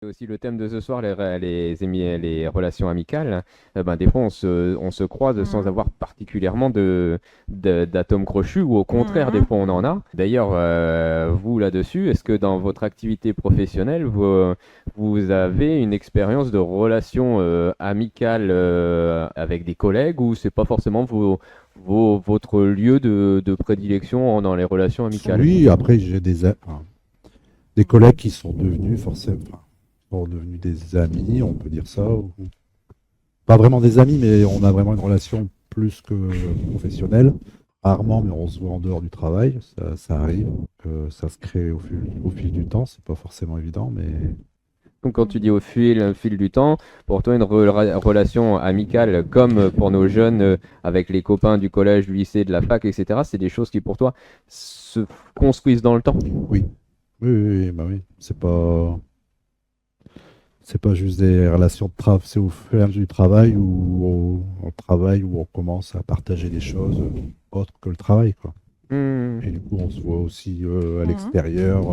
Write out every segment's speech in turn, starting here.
C'est aussi le thème de ce soir, les relations amicales. Des fois, on se croise sans Mhm. avoir particulièrement d'atomes crochus, ou au contraire, des Mhm. fois, on en a. D'ailleurs, vous, là-dessus, est-ce que dans votre activité professionnelle, vous avez une expérience de relation amicale avec des collègues, ou c'est pas forcément votre lieu de prédilection dans les relations amicales? Oui, après, enfin, des collègues qui sont devenus forcément, enfin, sont devenus des amis, on peut dire ça. Pas vraiment des amis, mais on a vraiment une relation plus que professionnelle. Rarement, mais on se voit en dehors du travail, ça arrive. Ça se crée au fil du temps, c'est pas forcément évident, mais Donc, quand tu dis au fil du temps, pour toi, une relation amicale, comme pour nos jeunes, avec les copains du collège, du lycée, de la fac, etc., c'est des choses qui, pour toi, se construisent dans le temps. oui. Oui, oui, oui, bah oui. C'est pas juste des relations de travail, c'est au fur et à mesure du travail au travail où on commence à partager des choses autres que le travail, quoi. Hmm. Et du coup, on se voit aussi à Mhm. l'extérieur.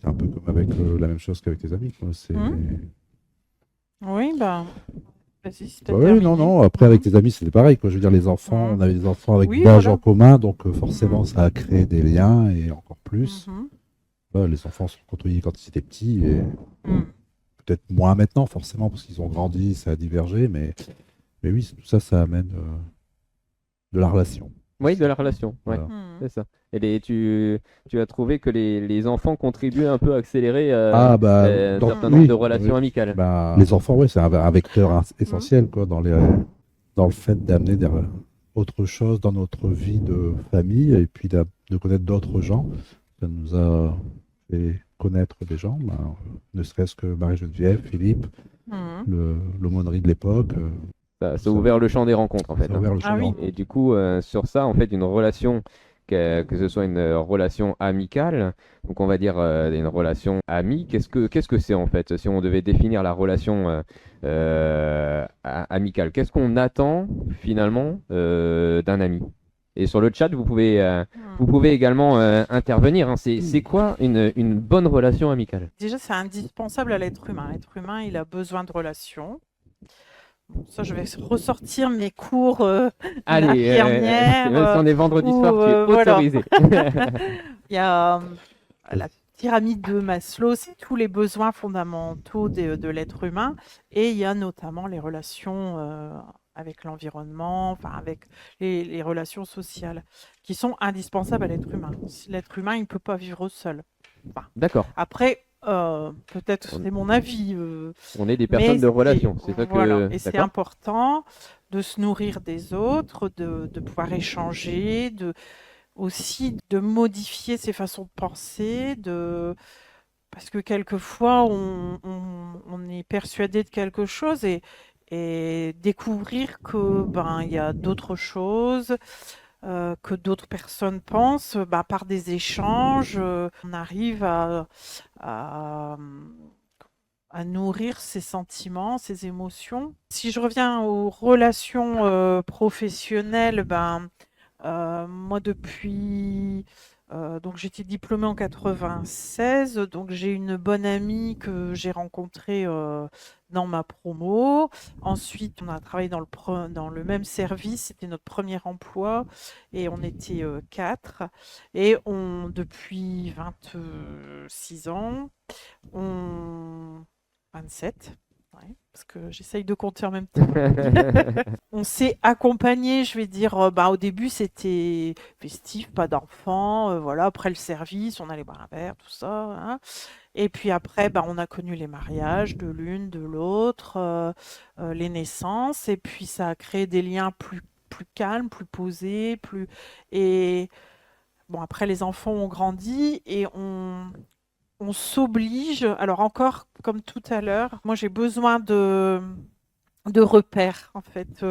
C'est un peu comme avec la même chose qu'avec tes amis, quoi. Mhm. Oui, vas-y, si tu as Bah ouais, non, terminé. non. Après, avec Mhm. tes amis, c'était pareil, quoi. Je veux dire, les enfants, on Mhm. avait des enfants avec Oui, d'âge en voilà. commun, donc forcément, Mhm. ça a créé des liens et encore plus. Mhm. Les enfants se sont côtoyés quand ils étaient petits et Mhm. peut-être moins maintenant, forcément, parce qu'ils ont grandi, ça a divergé, mais oui, tout ça, ça amène de la relation Oui, de aussi. la relation, ouais, Voilà. c'est ça. Et tu as trouvé que les enfants contribuent un peu à accélérer Ah, bah, un Mhm. certain nombre de oui, relations oui. amicales. Bah, les enfants, oui, c'est un vecteur Mhm. essentiel, quoi, dans le fait d'amener autre chose dans notre vie de famille et puis de connaître d'autres gens. Ça nous a fait connaître des gens, ne serait-ce que Marie-Geneviève, Philippe, Mhm. l'aumônerie de l'époque, tout Ça a ça. ouvert le champ des rencontres, en Ça fait, a hein. ouvert le champ Ah des oui. Et rencontres. du coup, sur ça, en fait, une relation, que ce soit une relation amicale, donc on va dire une relation amie, qu'est-ce que c'est en fait? Si on devait définir la relation amicale, qu'est-ce qu'on attend finalement d'un ami? Et sur le chat, vous Mhm. pouvez également intervenir, hein. C'est quoi une bonne relation amicale? Déjà, c'est indispensable à l'être humain. L'être humain, il a besoin de relations. Bon, ça, je vais ressortir mes cours Allez, d'infirmière même si on est vendredi où, soir, tu es voilà. autorisé. Il y a la pyramide de Maslow, c'est tous les besoins fondamentaux de l'être humain. Et il y a notamment les relations avec l'environnement, enfin avec les relations sociales, qui sont indispensables à l'être humain. L'être humain, il ne peut pas vivre seul. Enfin, D'accord. après, peut-être On, c'est mon avis, on est des mais personnes de c'est relation. C'est ça voilà, que. et c'est D'accord? important de se nourrir des autres, de pouvoir échanger, aussi de modifier ses façons de penser, parce que quelquefois on est persuadé de quelque chose et découvrir que il y a d'autres choses, que d'autres personnes pensent, par des échanges, on arrive à, à nourrir ses sentiments, ses émotions. Si je reviens aux relations professionnelles, moi donc j'étais diplômée en 96, donc j'ai une bonne amie que j'ai rencontrée dans ma promo. Ensuite, on a travaillé dans le même service, c'était notre premier emploi et on était 4. Et depuis 26 ans, on 27, ouais, parce que j'essaye de compter en même temps. On s'est accompagné, je vais dire, au début c'était festif, pas d'enfants, voilà, après le service, on allait boire un verre, tout ça, hein. Et puis après, on a connu les mariages de l'une, de l'autre, les naissances, et puis ça a créé des liens plus calmes, plus posés, plus. Et bon, après les enfants ont grandi et on s'oblige, alors encore comme tout à l'heure, moi j'ai besoin de repères en fait,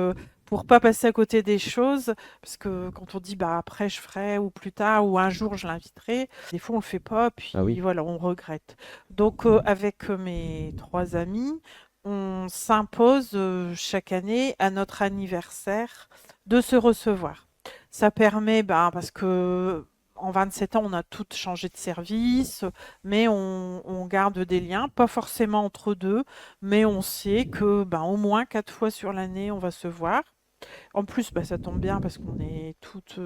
pour pas passer à côté des choses, parce que quand on dit après je ferai ou plus tard ou un jour je l'inviterai, des fois on le fait pas, Ah puis oui. voilà, on regrette. Donc avec mes 3 amis, on s'impose chaque année à notre anniversaire de se recevoir. Ça permet, parce que en 27 ans, on a toutes changé de service, mais on garde des liens, pas forcément entre deux, mais on sait que au moins 4 fois sur l'année, on va se voir. En plus, ça tombe bien parce qu'on est toutes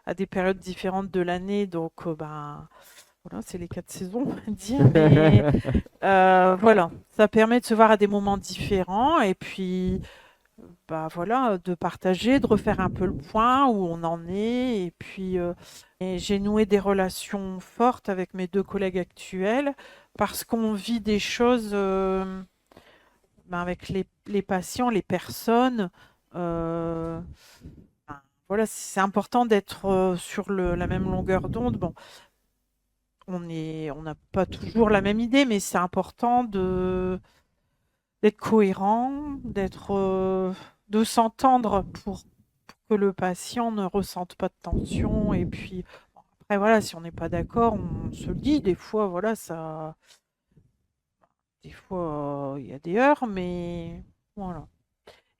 à des périodes différentes de l'année, donc voilà, c'est les 4 saisons, on va dire. Mais voilà, ça permet de se voir à des moments différents et puis voilà, de partager, de refaire un peu le point où on en est. Et puis, et j'ai noué des relations fortes avec mes 2 collègues actuels parce qu'on vit des choses avec les patients, les personnes. euh, voilà, c'est important d'être sur la même longueur d'onde. Bon, on n'a pas toujours la même idée, mais c'est important d'être cohérent, de s'entendre pour que le patient ne ressente pas de tension. Et puis, après, voilà, si on n'est pas d'accord, on se le dit. Des fois, voilà, des fois, il y a des heurts, mais voilà.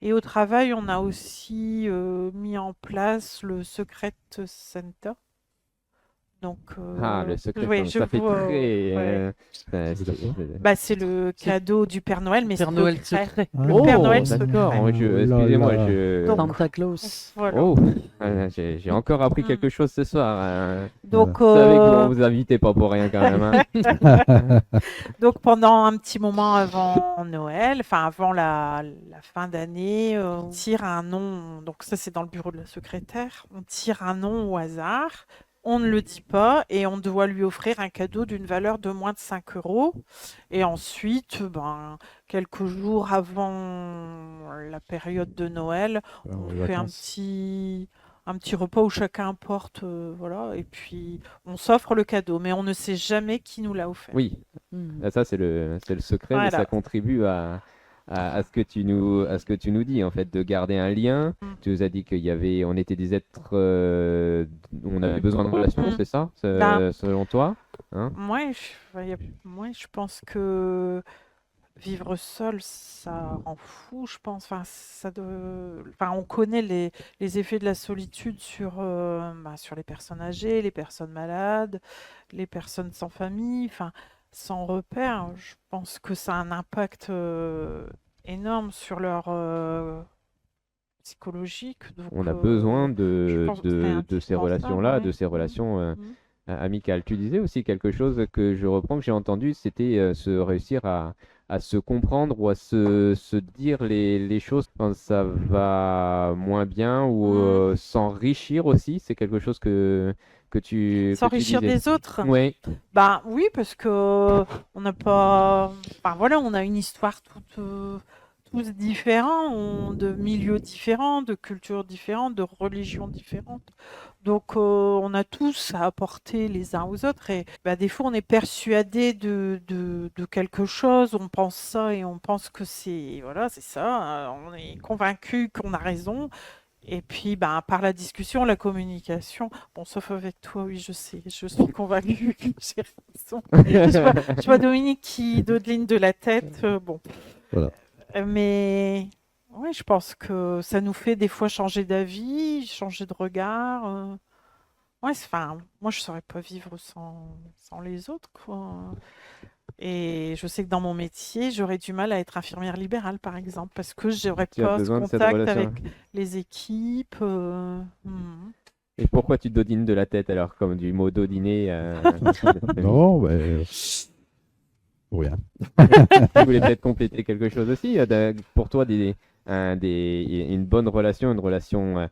Et au travail, on a aussi mis en place le Secret Center. Donc, Ah, le secret, oui, je ça fait vois, très. ouais. C'est le C'est- cadeau du Père Noël, mais Père Noël secret. secret. Le Oh, Père Noël d'accord. secret. Moi, excusez-moi, là. je. Santa Claus. Voilà. Oh, j'ai encore appris Mm. quelque chose ce soir. Donc, Vous savez qu'on vous invitait pas pour rien quand même. Hein. donc pendant un petit moment avant Noël, enfin avant la fin d'année, on tire un nom. Donc ça, c'est dans le bureau de la secrétaire. On tire un nom au hasard. On ne le dit pas et on doit lui offrir un cadeau d'une valeur de moins de 5 euros. Et ensuite, quelques jours avant la période de Noël, Alors, on les fait vacances. un petit repas où chacun porte, voilà, et puis on s'offre le cadeau, mais on ne sait jamais qui nous l'a offert. Oui, ça c'est le secret, mais ça Voilà. contribue à ce que tu nous dis en fait, de garder un lien. Mm. Tu nous as dit on était des êtres, on avait besoin de relations, Mm. c'est ça, Ben, selon toi, hein? moi, je pense que vivre seul, ça rend fou, je pense. On connaît les effets de la solitude sur les personnes âgées, les personnes malades, les personnes sans famille, sans repère. Je pense que ça a un impact énorme sur leur psychologique. Donc, On a besoin je pense que c'est de ces indispensable, relations-là, ouais. de ces relations Mm. amicales. Tu disais aussi quelque chose que je reprends, que j'ai entendu, c'était se réussir à se comprendre ou à se dire les choses quand ça va moins bien ou Mm. s'enrichir aussi. C'est quelque chose que tu S'enrichir disais. des autres. Oui, Oui, parce que on n'a pas. Voilà, on a une histoire tous différents, de milieux différents, de cultures différentes, de religions différentes. Donc, on a tous à apporter les uns aux autres. Et des fois, on est persuadé de quelque chose, on pense ça et on pense que voilà, c'est ça. On est convaincu qu'on a raison. Et puis, par la discussion, la communication, bon, sauf avec toi, oui, je sais, je suis convaincue que j'ai raison. Je vois Dominique qui dodeline de la tête, bon. Voilà. Mais oui, je pense que ça nous fait des fois changer d'avis, changer de regard. Ouais, moi, je ne saurais pas vivre sans les autres, quoi. Et je sais que dans mon métier, j'aurais du mal à être infirmière libérale, par exemple, parce que j'aurais tu as pas ce besoin de cette contact relation. avec les équipes. Et pourquoi tu dodines de la tête alors, comme du mot dodiner Non, mais pour rien. Tu voulais peut-être compléter quelque chose aussi. Pour toi, une bonne relation, une relation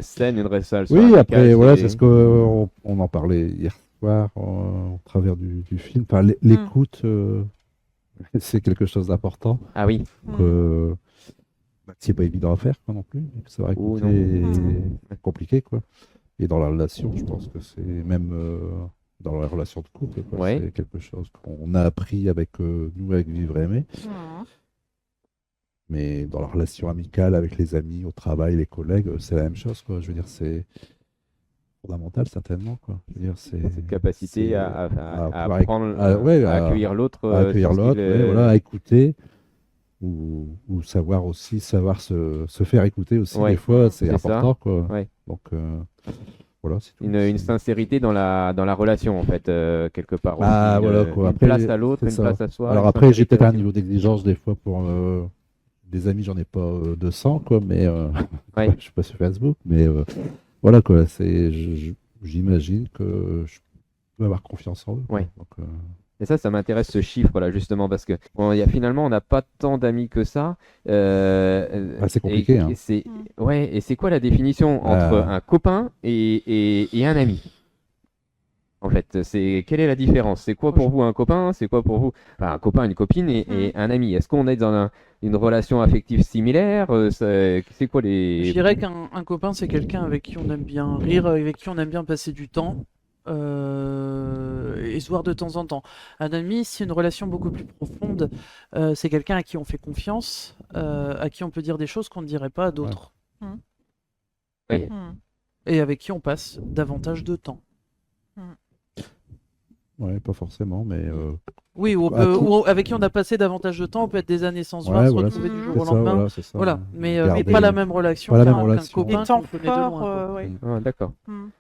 saine, une relation Oui, amicale, après, voilà, c'est ce qu'on on en parlait hier soir au travers du film. Enfin, l'écoute, c'est quelque chose d'important. Ah oui. Que c'est pas évident à faire, quoi, non plus. Savoir Oh, écouter, non. c'est compliqué, quoi. Et dans la relation, je pense que c'est même dans la relation de couple, quoi, Ouais. c'est quelque chose qu'on a appris avec nous, avec Vivre et Aimer. Mais dans la relation amicale avec les amis, au travail, les collègues, c'est la même chose, quoi. Je veux dire, c'est fondamental, certainement, quoi. Je veux dire, Cette capacité à pouvoir apprendre, à accueillir l'autre, à accueillir sur ce l'autre, qu'il ouais, voilà, à écouter, ou savoir aussi, savoir se faire écouter aussi, Ouais, des fois, c'est c'est ça. important, quoi. Ouais. Donc, Voilà, c'est tout. Une sincérité dans la relation, en fait, quelque part. Ah, aussi, voilà, quoi. Une Après, place à l'autre, c'est une ça. place à soi. Alors une après, j'ai sincérité peut-être un aussi. niveau d'exigence des fois pour des amis, j'en ai pas 200, quoi, mais Ouais. je suis pas sur Facebook, mais voilà, quoi. J'imagine que je peux avoir confiance en eux, quoi. Ouais. Donc, Et ça m'intéresse ce chiffre-là, justement, parce que finalement, on n'a pas tant d'amis que ça. c'est compliqué, hein. Ouais, et c'est quoi la définition entre un copain et un ami? En fait, quelle est la différence? C'est quoi pour vous un copain? C'est quoi pour vous un copain, une copine et un ami? Est-ce qu'on est dans une relation affective similaire? C'est quoi Je dirais qu'un copain, c'est quelqu'un avec qui on aime bien rire, avec qui on aime bien passer du temps et se voir de temps en temps. Un ami, c'est une relation beaucoup plus profonde. C'est quelqu'un à qui on fait confiance, à qui on peut dire des choses qu'on ne dirait pas à d'autres. Oui. Et avec qui on passe davantage de temps. ouais, pas forcément, mais Oui, ou avec qui on a passé davantage de temps, on peut être des années sans se voir, ouais, se voilà, retrouver du jour c'est au ça, lendemain. voilà, c'est ça. Voilà, mais Garder- pas la même relation pas la même qu'un relation. copain Des temps qu'on connaît de loin, quoi. forts, ouais. Ah, d'accord.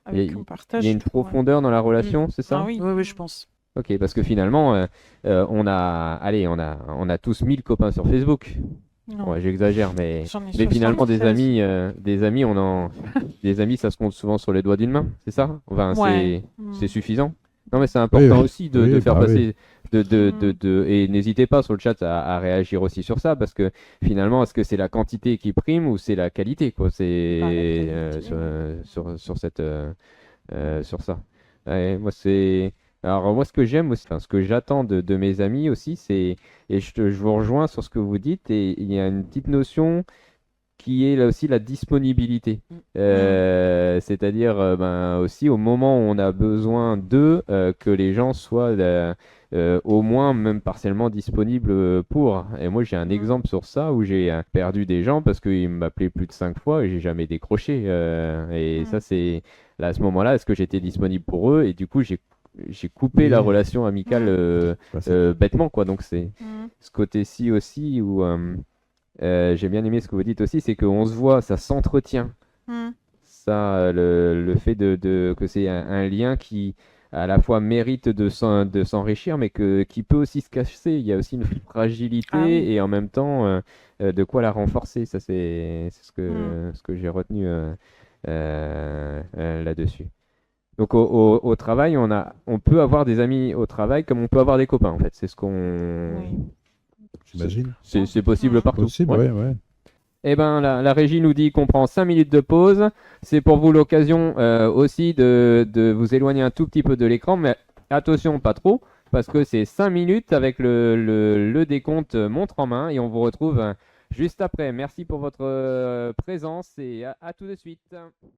Avec Il y qui a- on partage. Il y a une tout, ouais. profondeur dans la relation, c'est ça? Ah oui. Oui, je pense. Ok, parce que finalement, on a tous 1000 copains sur Facebook. Non. Ouais, j'exagère, mais J'en ai finalement, des 73. amis, des amis, ça se compte souvent sur les doigts d'une main, c'est ça? Enfin, Ouais. c'est suffisant. Non, mais c'est important oui. aussi de Oui, faire bah passer, et n'hésitez pas sur le chat à réagir aussi sur ça, parce que finalement, est-ce que c'est la quantité qui prime ou c'est la qualité, quoi? C'est Bah, la qualité. sur ça. Ouais, alors moi, ce que j'aime aussi, enfin, ce que j'attends de mes amis aussi, et je vous rejoins sur ce que vous dites, et il y a une petite notion qui est là aussi la disponibilité. C'est-à-dire aussi au moment où on a besoin d'eux, que les gens soient au moins même partiellement disponibles pour. Et moi j'ai un exemple sur ça où j'ai perdu des gens parce qu'ils m'appelaient plus de 5 fois et j'ai jamais décroché. Et ça c'est là à ce moment-là, est-ce que j'étais disponible pour eux? Et du coup j'ai coupé la relation amicale bêtement, quoi. Donc c'est ce côté-ci aussi où j'ai bien aimé ce que vous dites aussi, c'est qu'on se voit, ça s'entretient. Ça, le fait que c'est un lien qui à la fois mérite de s'enrichir, mais qui peut aussi se casser. Il y a aussi une fragilité Ah oui. et en même temps de quoi la renforcer. Ça, c'est ce que j'ai retenu là-dessus. Donc au travail, on peut avoir des amis au travail comme on peut avoir des copains, en fait. C'est ce qu'on... Oui. J'imagine. C'est possible partout. Possible, Ouais. ouais. Eh ben, la régie nous dit qu'on prend 5 minutes de pause. C'est pour vous l'occasion aussi de vous éloigner un tout petit peu de l'écran, mais attention, pas trop, parce que c'est 5 minutes avec le décompte montre en main et on vous retrouve juste après. Merci pour votre présence et à tout de suite.